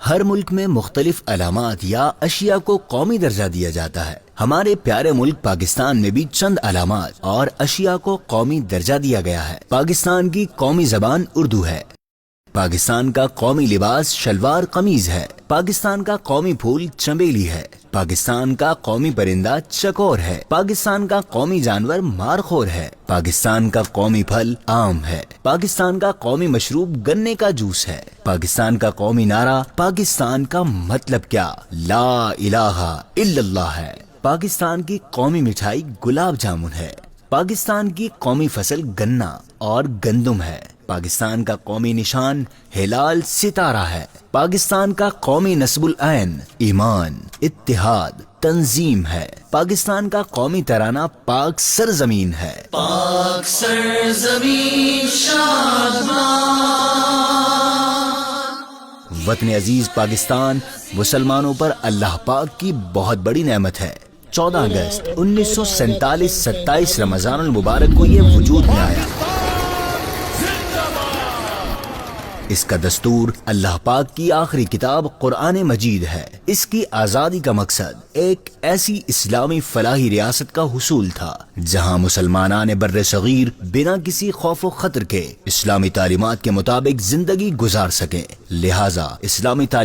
ہر ملک میں مختلف علامات یا اشیاء کو قومی درجہ دیا جاتا ہے۔ ہمارے پیارے ملک پاکستان میں بھی چند علامات اور اشیاء کو قومی درجہ دیا گیا ہے۔ پاکستان کی قومی زبان اردو ہے۔ پاکستان کا قومی لباس شلوار قمیض ہے۔ پاکستان کا قومی پھول چنبیلی ہے۔ پاکستان کا قومی پرندہ چکور ہے۔ پاکستان کا قومی جانور مارخور ہے۔ پاکستان کا قومی پھل آم ہے۔ پاکستان کا قومی مشروب گنے کا جوس ہے۔ پاکستان کا قومی نعرہ پاکستان کا مطلب کیا، لا الہ الا اللہ ہے۔ پاکستان کی قومی مٹھائی گلاب جامن ہے۔ پاکستان کی قومی فصل گنا اور گندم ہے۔ پاکستان کا قومی نشان ہلال ستارہ ہے۔ پاکستان کا قومی نصب العین ایمان، اتحاد، تنظیم ہے۔ پاکستان کا قومی ترانہ پاک سرزمین ہے۔ پاک سرزمین شادمان۔ وطن عزیز پاکستان مسلمانوں پر اللہ پاک کی بہت بڑی نعمت ہے۔ 14 اگست 1947 27 رمضان المبارک کو یہ وجود میں آیا۔ اس کا دستور اللہ پاک کی آخری کتاب قرآن مجید ہے۔ اس کی آزادی کا مقصد ایک ایسی اسلامی فلاحی ریاست کا حصول تھا جہاں مسلمانان بر صغیر بنا کسی خوف و خطر کے اسلامی تعلیمات کے مطابق زندگی گزار سکیں۔ لہٰذا اسلامی